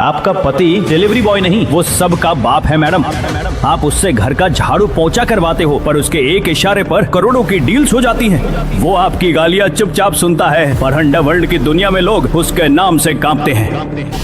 आपका पति delivery boy नहीं, वो सबका बाप है मैडम। आप उससे घर का झाड़ू पोंछा करवाते हो, पर उसके एक इशारे पर करोड़ों की डील्स हो जाती हैं। वो आपकी गालियाँ चुपचाप सुनता है, पर अंडरवर्ल्ड की दुनिया में लोग उसके नाम से कांपते हैं।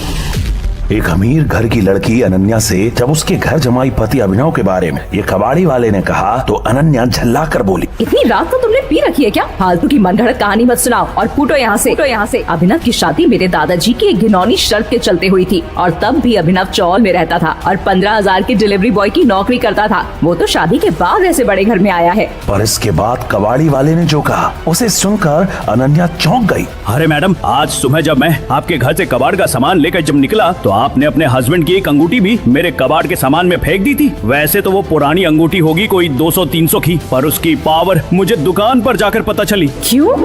एक अमीर घर की लड़की अनन्या से जब उसके घर जमाई पति अभिनव के बारे में ये कबाड़ी वाले ने कहा तो अनन्या झल्ला कर बोली, इतनी रात को तुमने पी रखी है क्या? फालतू की मनगढ़ंत कहानी मत सुनाओ और फूटो यहाँ से। अभिनव की शादी मेरे दादाजी की एक घिनौनी शर्त के चलते हुई थी, और तब भी अभिनव चौल में रहता था और 15,000 की डिलीवरी बॉय की नौकरी करता था। वो तो शादी के बाद ऐसे बड़े घर में आया है। पर इसके बाद कबाड़ी वाले ने जो कहा उसे सुनकर अनन्या चौंक गई। अरे मैडम, आज सुबह जब मैं आपके घर से कबाड़ का सामान लेकर जब निकला तो आपने अपने हस्बैंड की एक अंगूठी भी मेरे कबाड़ के सामान में फेंक दी थी। वैसे तो वो पुरानी अंगूठी होगी, कोई 200-300 की, पर उसकी पावर मुझे दुकान पर जाकर पता चली। क्यों?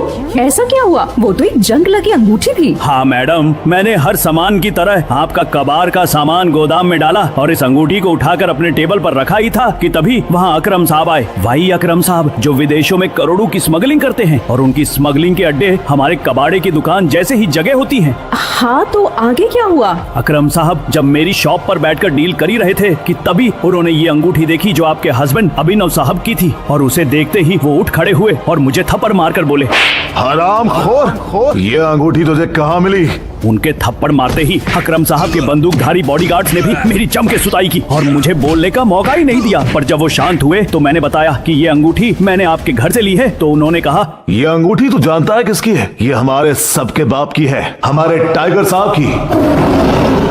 ऐसा क्या हुआ? वो तो एक जंग लगी अंगूठी थी। हाँ मैडम, मैंने हर सामान की तरह आपका कबाड़ का सामान गोदाम में डाला और इस अंगूठी को उठाकर अपने टेबल पर रखा ही था कि तभी वहाँ अकरम साहब आए। वही अकरम साहब जो विदेशों में करोड़ों की स्मगलिंग करते हैं, और उनकी स्मगलिंग के अड्डे हमारे कबाड़े की दुकान जैसे ही जगह होती हैं। हाँ, तो आगे क्या हुआ? अकरम साहब जब मेरी शॉप पर बैठकर डील कर ही रहे थे कि तभी उन्होंने ये अंगूठी देखी जो आपके हस्बैंड अभिनव साहब की थी, और उसे देखते ही वो उठ खड़े हुए और मुझे थप्पड़ मारकर बोले, हरामखोर, ये अंगूठी तुझे कहाँ मिली? उनके थप्पड़ मारते ही अकरम साहब के बंदूकधारी बॉडीगार्ड्स ने भी मेरी जम के सुताई की और मुझे बोलने का मौका ही नहीं दिया। पर जब वो शांत हुए तो मैंने बताया कि ये अंगूठी मैंने आपके घर से ली है। तो उन्होंने कहा, ये अंगूठी तू जानता है किसकी है? ये हमारे सबके बाप की है, हमारे टाइगर साहब की।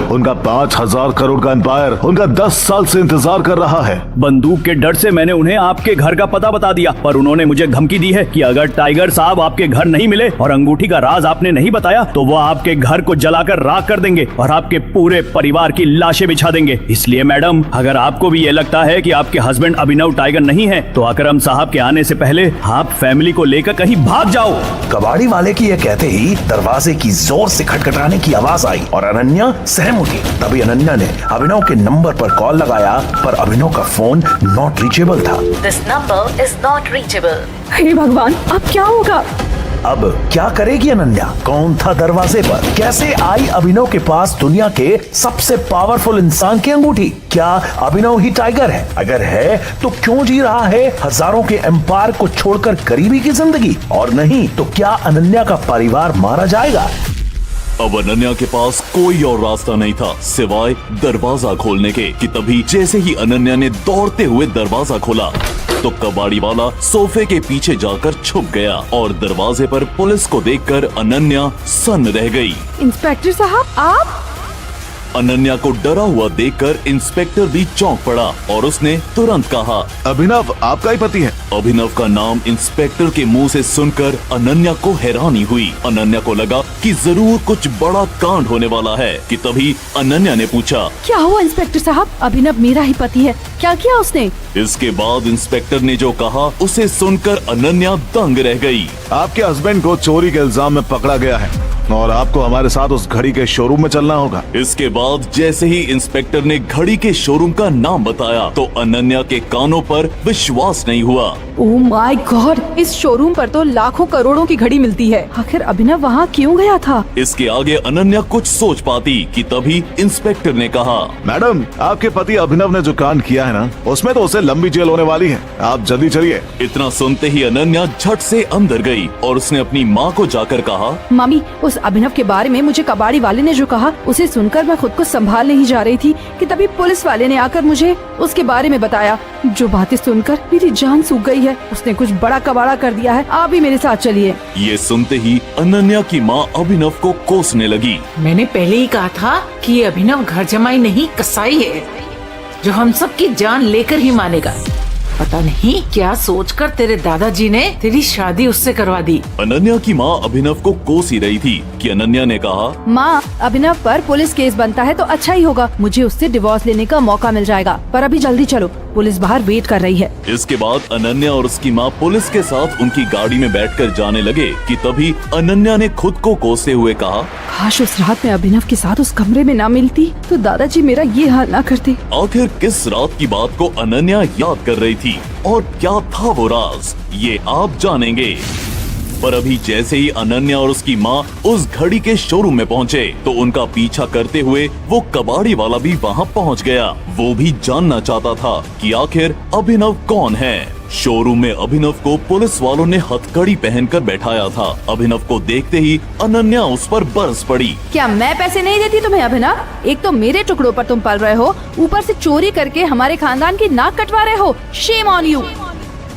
उनका 5,000 करोड़ का एम्पायर उनका 10 साल से इंतजार कर रहा है। बंदूक के डर से मैंने उन्हें आपके घर का पता बता दिया, पर उन्होंने मुझे धमकी दी है कि अगर टाइगर साहब आपके घर नहीं मिले और अंगूठी का राज आपने नहीं बताया तो वो आपके घर को जलाकर राख कर देंगे और आपके पूरे परिवार की लाशें बिछा देंगे। इसलिए मैडम, अगर आपको भी ये लगता है कि आपके हस्बैंड अभिनव टाइगर नहीं है तो अकरम साहब के आने से पहले आप फैमिली को लेकर कहीं भाग जाओ। कबाड़ी वाले की ये कहते ही दरवाजे की जोर से खटखटाने की आवाज आई और अनन्या सहम उठी। तभी अनन्या ने अभिनव के नंबर पर कॉल लगाया, पर अभिनव का फोन नॉट रीचेबल था। This number is not reachable. हे भगवान, अब क्या होगा? अब क्या करेगी अनन्या? कौन था दरवाजे पर? कैसे आई अभिनव के पास दुनिया के सबसे पावरफुल इंसान की अंगूठी? क्या अभिनव ही टाइगर है? अगर है तो क्यों जी रहा है हजारों के एम्पायर को छोड़कर गरीबी की जिंदगी? और नहीं तो क्या अनन्या का परिवार मारा जाएगा? अब अनन्या के पास कोई और रास्ता नहीं था सिवाय दरवाजा खोलने के कि तभी जैसे ही अनन्या ने दौड़ते हुए दरवाजा खोला तो कबाड़ी वाला सोफे के पीछे जाकर छुप गया और दरवाजे पर पुलिस को देखकर अनन्या सन्न रह गई। इंस्पेक्टर साहब, आप? अनन्या को डरा हुआ देखकर इंस्पेक्टर भी चौंक पड़ा और उसने तुरंत कहा, अभिनव आपका ही पति है? अभिनव का नाम इंस्पेक्टर के मुंह से सुनकर अनन्या को हैरानी हुई। अनन्या को लगा कि जरूर कुछ बड़ा कांड होने वाला है कि तभी अनन्या ने पूछा, क्या हुआ इंस्पेक्टर साहब? अभिनव मेरा ही पति है, क्या किया उसने? इसके बाद इंस्पेक्टर ने जो कहा उसे सुनकर अनन्या दंग रह गई। आपके हस्बैंड को चोरी के इल्जाम में पकड़ा गया है और आपको हमारे साथ उस घड़ी के शोरूम में चलना होगा। इसके बाद जैसे ही इंस्पेक्टर ने घड़ी के शोरूम का नाम बताया तो अनन्या के कानों पर विश्वास नहीं हुआ। ओह माय गॉड, इस शोरूम पर तो लाखों करोड़ों की घड़ी मिलती है। आखिर अभिनव वहाँ क्यों गया था? इसके आगे अनन्या कुछ सोच पाती कि तभी इंस्पेक्टर ने कहा, मैडम, आपके पति अभिनव ने जो कांड किया है ना, उसमें तो उसे लंबी जेल होने वाली है। आप जल्दी चलिए। इतना सुनते ही अनन्या झट से अंदर गई और उसने अपनी माँ को जाकर कहा, मम्मी, उस अभिनव के बारे में मुझे कबाड़ी वाले ने जो कहा उसे सुनकर मैं खुद को संभाल नहीं जा रही थी कि तभी पुलिस वाले ने आकर मुझे उसके बारे में बताया। जो बातें सुनकर मेरी जान सूख गई है। उसने कुछ बड़ा कबाड़ा कर दिया है। आप भी मेरे साथ चलिए। ये सुनते ही अनन्या की माँ अभिनव को कोसने लगी। मैंने पहले ही कहा था कि ये अभिनव घर जमाई नहीं कसाई है, जो हम सब की जान लेकर ही मानेगा। पता नहीं क्या सोचकर तेरे दादाजी ने तेरी शादी उससे करवा दी। अनन्या की माँ अभिनव को कोस ही रही थी कि अनन्या ने कहा, माँ, अभिनव पर पुलिस केस बनता है तो अच्छा ही होगा। मुझे उससे डिवोर्स लेने का मौका मिल जाएगा। पर अभी जल्दी चलो, पुलिस बाहर वेट कर रही है। इसके बाद अनन्या और उसकी माँ पुलिस के साथ उनकी गाड़ी में बैठकर जाने लगे कि तभी अनन्या ने खुद को कोसते हुए कहा, काश उस रात में अभिनव के साथ उस कमरे में न मिलती तो दादाजी मेरा ये हाल ना करते। आखिर किस रात की बात को अनन्या याद कर रही थी और क्या था वो राज, ये आप जानेंगे। पर अभी जैसे ही अनन्या और उसकी माँ उस घड़ी के शोरूम में पहुँचे तो उनका पीछा करते हुए वो कबाड़ी वाला भी वहाँ पहुँच गया। वो भी जानना चाहता था कि आखिर अभिनव कौन है। शोरूम में अभिनव को पुलिस वालों ने हथकड़ी पहनकर बैठाया था। अभिनव को देखते ही अनन्या उस पर बरस पड़ी। क्या मैं पैसे नहीं देती तुम्हें अभिनव? एक तो मेरे टुकड़ों पर तुम पल रहे हो, ऊपर से चोरी करके हमारे खानदान की नाक कटवा रहे हो। Shame on you.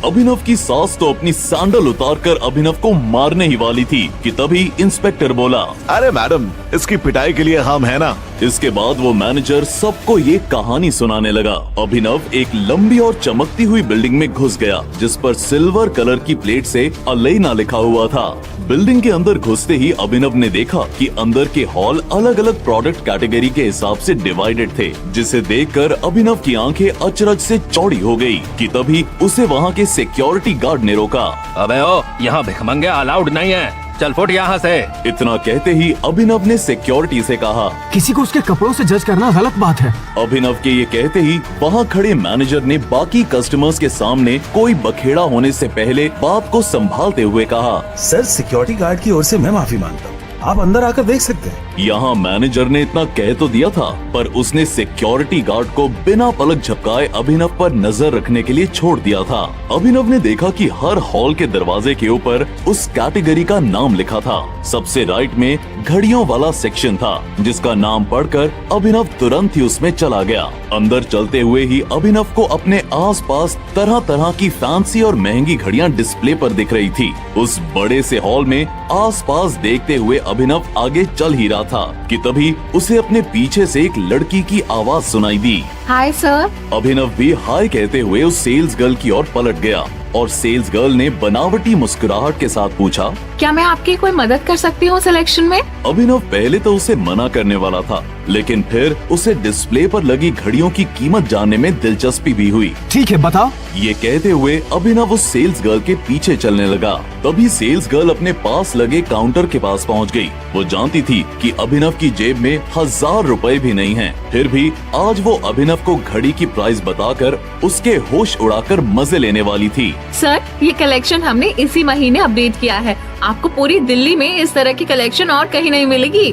अभिनव की सास तो अपनी सैंडल उतारकर अभिनव को मारने ही वाली थी कि तभी इंस्पेक्टर बोला, अरे मैडम, इसकी पिटाई के लिए हम है ना। इसके बाद वो मैनेजर सबको ये कहानी सुनाने लगा। अभिनव एक लंबी और चमकती हुई बिल्डिंग में घुस गया जिस पर सिल्वर कलर की प्लेट से अलैना लिखा हुआ था। बिल्डिंग के अंदर घुसते ही अभिनव ने देखा कि अंदर के हॉल अलग अलग प्रोडक्ट कैटेगरी के हिसाब से डिवाइडेड थे, जिसे देखकर अभिनव की आंखें अचरज से चौड़ी हो गई कि तभी उसे वहाँ के सिक्योरिटी गार्ड ने रोका। अबे ओ, यहाँ भिखमंगे अलाउड नहीं है, चल फुट यहाँ से। इतना कहते ही अभिनव ने सिक्योरिटी से कहा, किसी को उसके कपड़ों से जज करना गलत बात है। अभिनव के ये कहते ही वहाँ खड़े मैनेजर ने बाकी कस्टमर्स के सामने कोई बखेड़ा होने से पहले बात को संभालते हुए कहा, सर, सिक्योरिटी गार्ड की ओर से मैं माफी मांगता हूँ, आप अंदर आकर देख सकते हैं। यहाँ मैनेजर ने इतना कह तो दिया था, पर उसने सिक्योरिटी गार्ड को बिना पलक झपकाए अभिनव पर नजर रखने के लिए छोड़ दिया था। अभिनव ने देखा कि हर हॉल के दरवाजे के ऊपर उस कैटेगरी का नाम लिखा था। सबसे राइट में घड़ियों वाला सेक्शन था, जिसका नाम पढ़कर अभिनव तुरंत ही उसमें चला गया। अंदर चलते हुए ही अभिनव को अपने आसपास तरह तरह की फैंसी और महंगी घड़ियां डिस्प्ले पर दिख रही थी। उस बड़े से हॉल में आसपास देखते हुए अभिनव आगे चल ही रहा था कि तभी उसे अपने पीछे से एक लड़की की आवाज सुनाई दी। Hi sir. अभिनव भी हाय कहते हुए उस सेल्स गर्ल की ओर पलट गया और सेल्स गर्ल ने बनावटी मुस्कुराहट के साथ पूछा, क्या मैं आपकी कोई मदद कर सकती हूँ सिलेक्शन में? अभिनव पहले तो उसे मना करने वाला था, लेकिन फिर उसे डिस्प्ले पर लगी घड़ियों की कीमत जानने में दिलचस्पी भी हुई। ठीक है, बताओ। ये कहते हुए अभिनव उस सेल्स गर्ल के पीछे चलने लगा। तभी सेल्स गर्ल अपने पास लगे काउंटर के पास पहुंच गई। वो जानती थी कि अभिनव की जेब में 1000 रुपए भी नहीं हैं। फिर भी आज वो अभिनव को घड़ी की प्राइस बताकर उसके होश उड़ाकर मजे लेने वाली थी। सर, ये कलेक्शन हमने इसी महीने अपडेट किया है। आपको पूरी दिल्ली में इस तरह की कलेक्शन और कहीं नहीं मिलेगी।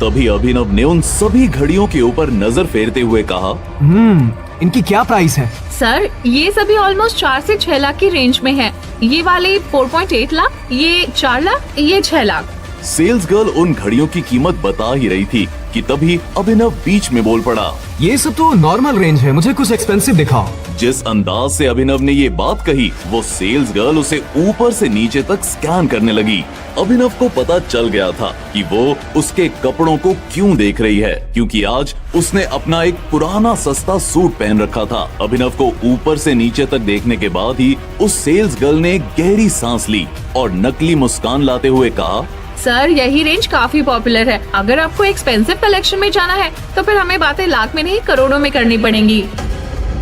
तभी अभिनव ने उन सभी घड़ियों के ऊपर नजर फेरते हुए कहा, इनकी क्या प्राइस है? सर, ये सभी ऑलमोस्ट 4 से 6 लाख की रेंज में है। ये वाले 4.8 लाख, ये 4 लाख, ये 6 लाख। सेल्स गर्ल उन घड़ियों की कीमत बता ही रही थी कि तभी अभिनव बीच में बोल पड़ा, ये सब तो नॉर्मल रेंज है, मुझे कुछ एक्सपेंसिव दिखाओ। जिस अंदाज से अभिनव ने ये बात कही, वो सेल्स गर्ल उसे ऊपर से नीचे तक स्कैन करने लगी। अभिनव को पता चल गया था कि वो उसके कपड़ों को क्यों देख रही है, क्योंकि आज उसने अपना एक पुराना सस्ता सूट पहन रखा था। अभिनव को ऊपर से नीचे तक देखने के बाद ही उस सेल्स गर्ल ने एक गहरी सांस ली और नकली मुस्कान लाते हुए कहा, सर, यही रेंज काफी पॉपुलर है। अगर आपको एक्सपेंसिव कलेक्शन में जाना है तो फिर हमें बातें लाख में नहीं करोड़ों में करनी पड़ेंगी।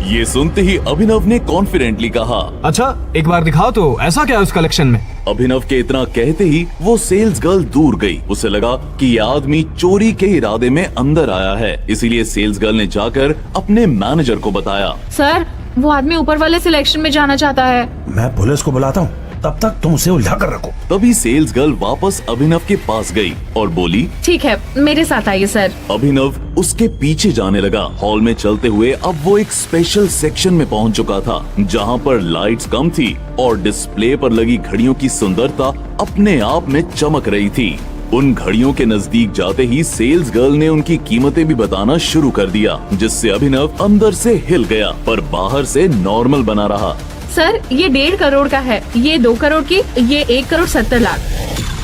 ये सुनते ही अभिनव ने कॉन्फिडेंटली कहा, अच्छा, एक बार दिखाओ तो, ऐसा क्या है उस कलेक्शन में? अभिनव के इतना कहते ही वो सेल्स गर्ल दूर गई। उसे लगा कि ये आदमी चोरी के इरादे में अंदर आया है, इसीलिए सेल्स गर्ल ने जाकर अपने मैनेजर को बताया, सर, वो आदमी ऊपर वाले सिलेक्शन में जाना चाहता है। मैं पुलिस को बुलाता हूँ, तब तक तुम उसे उलझा कर रखो। तभी सेल्स गर्ल वापस अभिनव के पास गई और बोली, ठीक है, मेरे साथ आइए सर। अभिनव उसके पीछे जाने लगा। हॉल में चलते हुए अब वो एक स्पेशल सेक्शन में पहुंच चुका था, जहां पर लाइट्स कम थी और डिस्प्ले पर लगी घड़ियों की सुंदरता अपने आप में चमक रही थी। उन घड़ियों के नजदीक जाते ही सेल्स गर्ल ने उनकी कीमतें भी बताना शुरू कर दिया, जिससे अभिनव अंदर से हिल गया पर बाहर से नॉर्मल बना रहा। सर, ये 1.5 करोड़ का है, ये 2 करोड़ की, ये 1 करोड़ 70 लाख।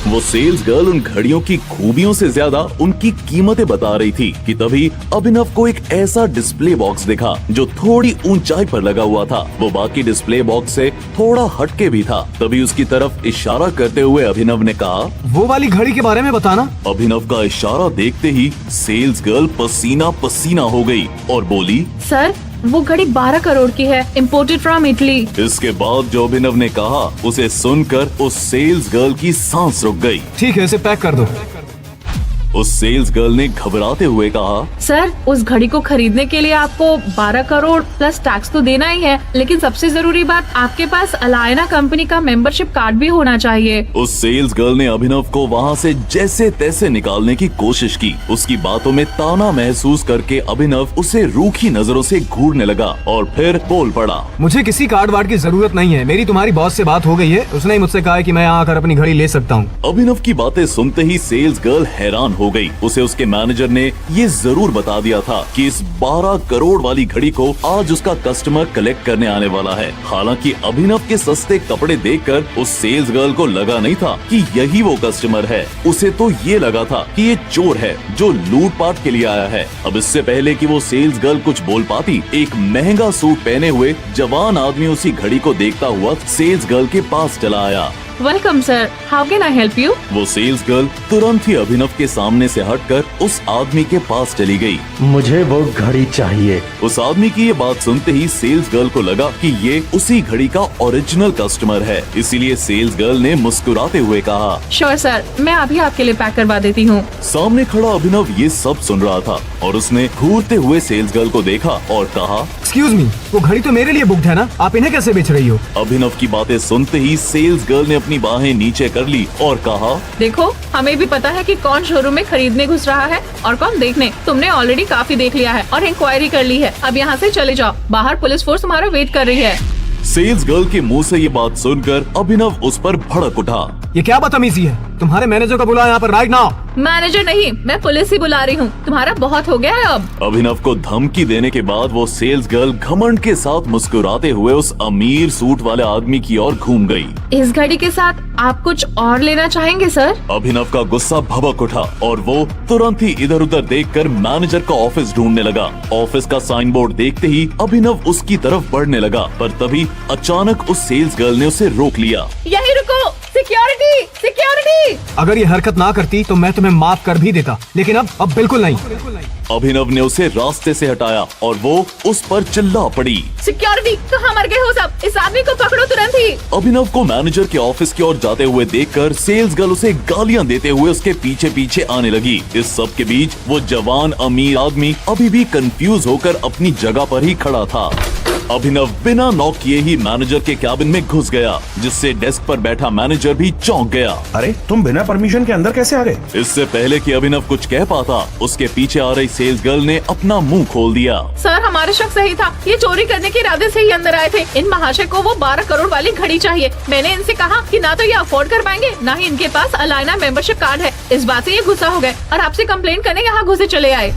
वो सेल्स गर्ल उन घड़ियों की खूबियों से ज्यादा उनकी कीमतें बता रही थी कि तभी अभिनव को एक ऐसा डिस्प्ले बॉक्स दिखा जो थोड़ी ऊंचाई पर लगा हुआ था। वो बाकी डिस्प्ले बॉक्स से थोड़ा हटके भी था। तभी उसकी तरफ इशारा करते हुए अभिनव ने कहा, वो वाली घड़ी के बारे में बताना। अभिनव का इशारा देखते ही सेल्स गर्ल पसीना पसीना हो गई और बोली, सर, वो घड़ी 12 करोड़ की है, इम्पोर्टेड फ्रॉम इटली। इसके बाद जो अभिनव ने कहा उसे सुनकर उस सेल्स गर्ल की सांस रुक गई। ठीक है, इसे पैक कर दो। उस सेल्स गर्ल ने घबराते हुए कहा, सर उस घड़ी को खरीदने के लिए आपको 12 करोड़ प्लस टैक्स तो देना ही है, लेकिन सबसे जरूरी बात आपके पास अलायना कंपनी का मेंबरशिप कार्ड भी होना चाहिए। उस सेल्स गर्ल ने अभिनव को वहाँ से जैसे तैसे निकालने की कोशिश की। उसकी बातों में ताना महसूस करके अभिनव उसे रूखी नजरों से घूरने लगा और फिर बोल पड़ा, मुझे किसी कार्ड वार्ड की जरूरत नहीं है। मेरी तुम्हारी बॉस से बात हो गई है, उसने ही मुझसे कहा है कि मैं यहाँ आकर अपनी घड़ी ले सकता हूँ। अभिनव की बातें सुनते ही सेल्स गर्ल हैरान हो गई। उसे उसके मैनेजर ने ये जरूर बता दिया था कि इस 12 करोड़ वाली घड़ी को आज उसका कस्टमर कलेक्ट करने आने वाला है। हालांकि अभिनव के सस्ते कपड़े देखकर उस सेल्स गर्ल को लगा नहीं था कि यही वो कस्टमर है। उसे तो ये लगा था कि ये चोर है जो लूटपाट के लिए आया है। अब इससे पहले कि वो सेल्स गर्ल कुछ बोल पाती, एक महंगा सूट पहने हुए जवान आदमी उसी घड़ी को देखता हुआ सेल्स गर्ल के पास चला आया। Welcome sir, how can I help you? वो सेल्स गर्ल तुरंत ही अभिनव के सामने से हटकर उस आदमी के पास चली गई। मुझे वो घड़ी चाहिए। उस आदमी की ये बात सुनते ही सेल्स गर्ल को लगा कि ये उसी घड़ी का ओरिजिनल कस्टमर है, इसीलिए सेल्स गर्ल ने मुस्कुराते हुए कहा, श्योर सर, मैं अभी आपके लिए पैक करवा देती हूँ। सामने खड़ा अभिनव ये सब सुन रहा था और उसने घूरते हुए सेल्स गर्ल को देखा और कहा, एक्सक्यूज मी, वो घड़ी तो मेरे लिए बुक्ड है ना, आप इन्हें कैसे बेच रही हो? अभिनव की बातें सुनते ही सेल्स गर्ल ने अपनी बाहें नीचे कर ली और कहा, देखो हमें भी पता है कि कौन शोरूम में खरीदने घुस रहा है और कौन देखने। तुमने ऑलरेडी काफी देख लिया है और इंक्वायरी कर ली है। अब यहाँ से चले जाओ, बाहर पुलिस फोर्स तुम्हारा वेट कर रही है। सेल्स गर्ल के मुंह से ये बात सुनकर अभिनव उस पर भड़क उठा। ये क्या बदतमीजी है? तुम्हारे मैनेजर को बुलाओ यहाँ पर राइट नाउ। मैनेजर नहीं, मैं पुलिस ही बुला रही हूँ। तुम्हारा बहुत हो गया है अब। अभिनव को धमकी देने के बाद वो सेल्स गर्ल घमंड के साथ मुस्कुराते हुए उस अमीर सूट वाले आदमी की ओर घूम गई। इस घड़ी के साथ आप कुछ और लेना चाहेंगे सर? अभिनव का गुस्सा भभक उठा और वो तुरंत ही इधर उधर देखकर मैनेजर का ऑफिस ढूंढने लगा। ऑफिस का साइन बोर्ड देखते ही अभिनव उसकी तरफ बढ़ने लगा, पर तभी अचानक उस सेल्स गर्ल ने उसे रोक लिया। यहीं रुको, सिक्योरिटी सिक्योरिटी। अगर ये हरकत ना करती तो मैं तुम्हें माफ कर भी देता, लेकिन अब बिल्कुल नहीं। अभिनव ने उसे रास्ते से हटाया और वो उस पर चिल्ला पड़ी, सिक्योरिटी कहाँ मर गए हो सब? इस आदमी को पकड़ो तुरंत ही। अभिनव को मैनेजर के ऑफिस की ओर जाते हुए देखकर सेल्स गर्ल उसे गालियां देते हुए उसके पीछे पीछे आने लगी। इस सब के बीच वो जवान अमीर आदमी अभी भी कंफ्यूज होकर अपनी जगह पर ही खड़ा था। अभिनव बिना नॉक किए ही मैनेजर के कैबिन में घुस गया, जिससे डेस्क पर बैठा मैनेजर भी चौंक गया। अरे तुम बिना परमिशन के अंदर कैसे आ गए? इससे पहले कि अभिनव कुछ कह पाता, उसके पीछे आ रही सेल्स गर्ल ने अपना मुंह खोल दिया। सर हमारा शक सही था, ये चोरी करने के इरादे से ही अंदर आए थे। इन महाशय को वो 12 करोड़ वाली घड़ी चाहिए। मैंने इनसे कहा कि ना तो ये अफोर्ड कर पाएंगे, ना ही इनके पास अलायना मेंबरशिप कार्ड है। इस बात से ये गुस्सा हो गए और आपसे कंप्लेंट करने यहाँ घुसे चले आए।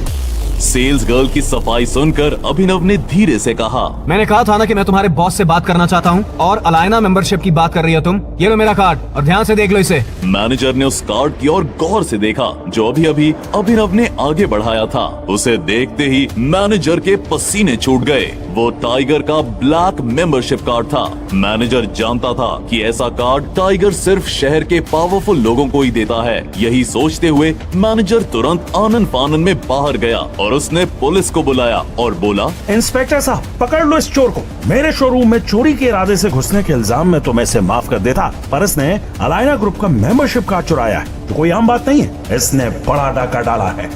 सेल्स गर्ल की सफाई सुनकर अभिनव ने धीरे से कहा, मैंने कहा था ना कि मैं तुम्हारे बॉस से बात करना चाहता हूँ, और अलायना मेंबरशिप की बात कर रही हो तुम। ये लो मेरा कार्ड और ध्यान से देख लो इसे। मैनेजर ने उस कार्ड की ओर गौर से देखा जो अभी अभी अभिनव ने आगे बढ़ाया था। उसे देखते ही मैनेजर के पसीने छूट गए। वो टाइगर का ब्लैक मेंबरशिप कार्ड था। मैनेजर जानता था कि ऐसा कार्ड टाइगर सिर्फ शहर के पावरफुल लोगों को ही देता है। यही सोचते हुए मैनेजर तुरंत आनन फानन में बाहर गया और उसने पुलिस को बुलाया और बोला, इंस्पेक्टर साहब पकड़ लो इस चोर को। मेरे शोरूम में चोरी के इरादे से घुसने के इल्जाम में तो मैं इसे माफ कर देता, पर इसने अलायना ग्रुप का मेंबरशिप कार्ड चुराया है तो कोई आम बात नहीं है। इसने बड़ा डाका डाला है।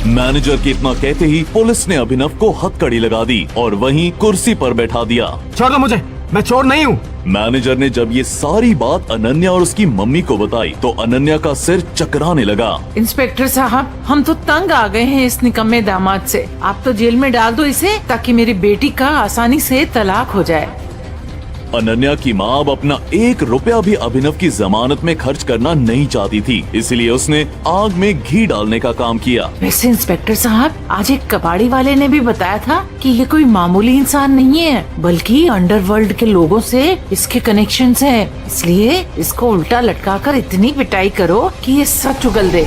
मैनेजर के इतना कहते ही पुलिस ने अभिनव को हथकड़ी लगा दी और वहीं कुर्सी पर बैठा दिया। छोड़ दो मुझे, मैं चोर नहीं हूँ। मैनेजर ने जब ये सारी बात अनन्या और उसकी मम्मी को बताई तो अनन्या का सिर चकराने लगा। इंस्पेक्टर साहब, हम तो तंग आ गए हैं इस निकम्मे दामाद से। आप तो जेल में डाल दो इसे, ताकि मेरी बेटी का आसानी से तलाक हो जाए। अनन्या की माँ अब अपना 1 रुपया भी अभिनव की जमानत में खर्च करना नहीं चाहती थी, इसलिए उसने आग में घी डालने का काम किया। वैसे इंस्पेक्टर साहब, आज एक कबाड़ी वाले ने भी बताया था कि ये कोई मामूली इंसान नहीं है, बल्कि अंडरवर्ल्ड के लोगों से इसके कनेक्शंस हैं। इसलिए इसको उल्टा लटकाकर इतनी पिटाई करो कि ये सच उगल दे।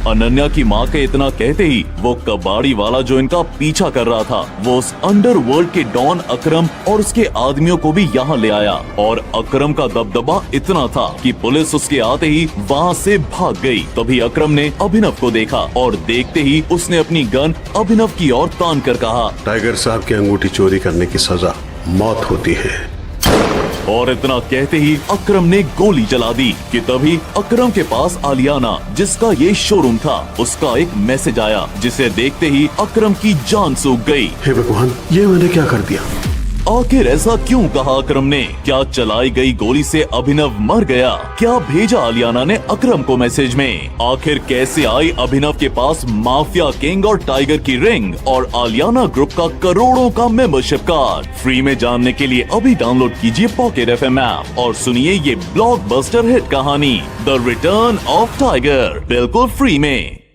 अनन्या की माँ के इतना कहते ही वो कबाड़ी वाला जो इनका पीछा कर रहा था, वो उस अंडरवर्ल्ड के डॉन अकरम और उसके आदमियों को भी यहाँ ले आया। और अकरम का दबदबा इतना था कि पुलिस उसके आते ही वहाँ से भाग गई। तभी अकरम ने अभिनव को देखा और देखते ही उसने अपनी गन अभिनव की ओर तान कर कहा, टाइगर साहब की अंगूठी चोरी करने की सजा मौत होती है। और इतना कहते ही अकरम ने गोली चला दी कि तभी अकरम के पास आलियाना, जिसका ये शोरूम था, उसका एक मैसेज आया, जिसे देखते ही अकरम की जान सूख गई। हे भगवान, ये मैंने क्या कर दिया? आखिर ऐसा क्यों कहा अकरम ने? क्या चलाई गई गोली से अभिनव मर गया? क्या भेजा आलियाना ने अकरम को मैसेज में? आखिर कैसे आई अभिनव के पास माफिया किंग और टाइगर की रिंग और आलियाना ग्रुप का करोड़ों का मेंबरशिप कार्ड? फ्री में जानने के लिए अभी डाउनलोड कीजिए पॉकेट FM ऐप और सुनिए ये ब्लॉकबस्टर हिट कहानी द रिटर्न ऑफ टाइगर, बिल्कुल फ्री में।